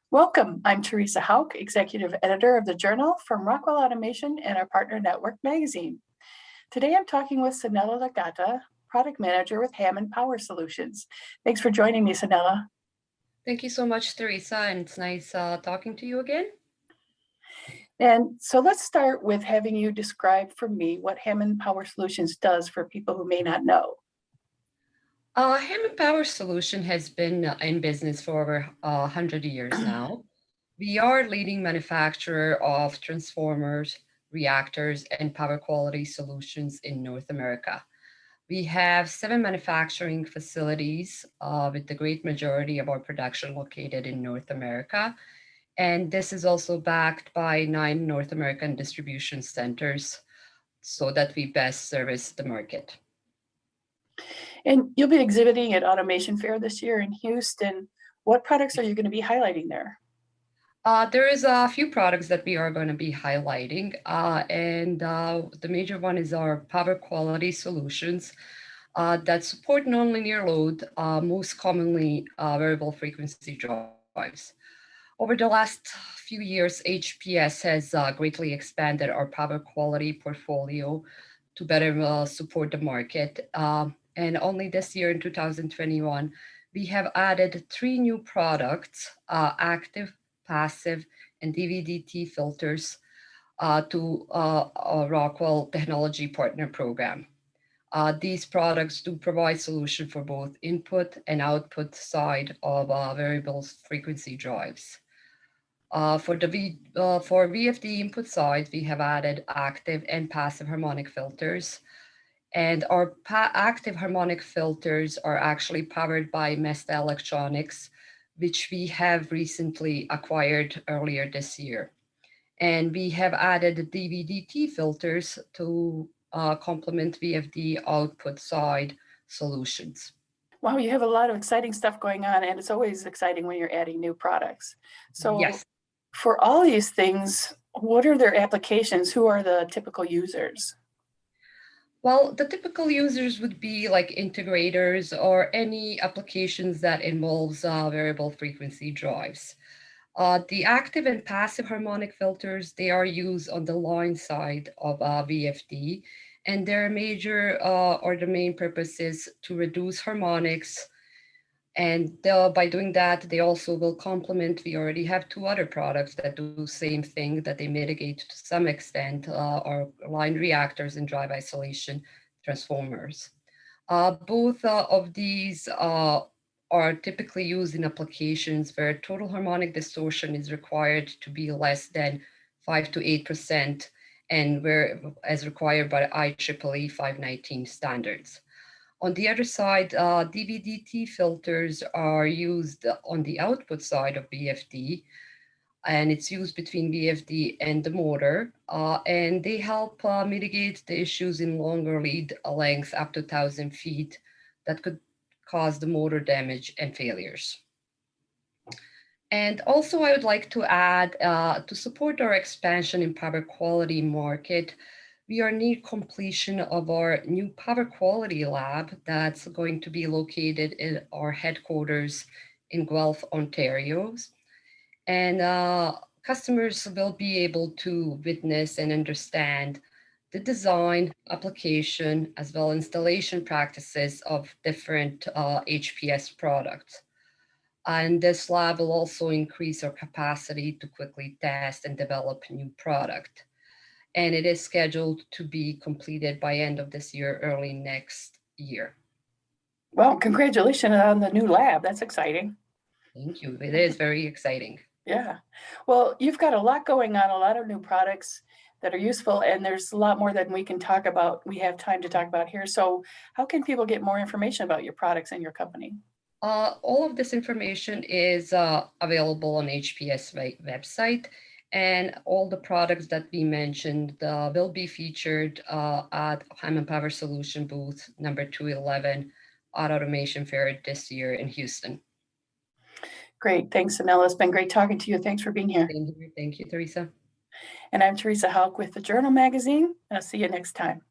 Welcome. I'm Teresa Hauk, Executive Editor of the Journal from Rockwell Automation and our partner network magazine. Today I'm talking with Sanella Lagata, Product Manager with Hammond Power Solutions. Thanks for joining me, Sanella. Thank you so much, Teresa, and it's nice talking to you again. And so let's start with having you describe for me what Hammond Power Solutions does for people who may not know. Hammond Power Solution has been in business for over 100 years now. We are a leading manufacturer of transformers, reactors, and power quality solutions in North America. We have 7 manufacturing facilities with the great majority of our production located in North America. And this is also backed by 9 North American distribution centers so that we best service the market. And you'll be exhibiting at Automation Fair this year in Houston. What products are you going to be highlighting there? There is a few products that we are going to be highlighting, and the major one is our power quality solutions that support nonlinear load, most commonly variable frequency drives. Over the last few years, HPS has greatly expanded our power quality portfolio to better support the market. And only this year in 2021, we have added 3 new products, active, passive, and DVDT filters to our Rockwell Technology Partner Program. These products do provide solution for both input and output side of variable frequency drives. For VFD input side, we have added active and passive harmonic filters. And our active harmonic filters are actually powered by Mesta Electronics, which we have recently acquired earlier this year. And we have added DVDT filters to complement VFD output side solutions. Wow, you have a lot of exciting stuff going on, and it's always exciting when you're adding new products. So Yes. for all these things, what are their applications? Who are the typical users? Well, the typical users would be like integrators or any applications that involves variable frequency drives. The active and passive harmonic filters, they are used on the line side of VFD, and their major or the main purpose is to reduce harmonics. And by doing that, they also will complement. We already have 2 other products that do the same thing, that they mitigate to some extent our line reactors and drive isolation transformers. Both of these are typically used in applications where total harmonic distortion is required to be less than 5 to 8%, and where as required by IEEE 519 standards. On the other side, DVDT filters are used on the output side of VFD, and it's used between VFD and the motor, and they help mitigate the issues in longer lead length up to 1,000 feet that could cause the motor damage and failures. And also I would like to add, to support our expansion in power quality market, we are near completion of our new power quality lab that's going to be located in our headquarters in Guelph, Ontario. And customers will be able to witness and understand the design, application, as well as installation practices of different HPS products. And this lab will also increase our capacity to quickly test and develop new product. And it is scheduled to be completed by end of this year, early next year. Well, congratulations on the new lab. That's exciting. Thank you. It is very exciting. Yeah. Well, you've got a lot going on, a lot of new products that are useful, and there's a lot more than we can talk about. We have time to talk about here. So how can people get more information about your products and your company? All of this information is available on HPS website, and all the products that we mentioned will be featured at Hammond Power Solution booth number 211 at Automation Fair this year in Houston. Great. Thanks, Sanella. It's been great talking to you. Thanks for being here. Thank you, Teresa. And I'm Teresa Hauk with the Journal magazine. I'll see you next time.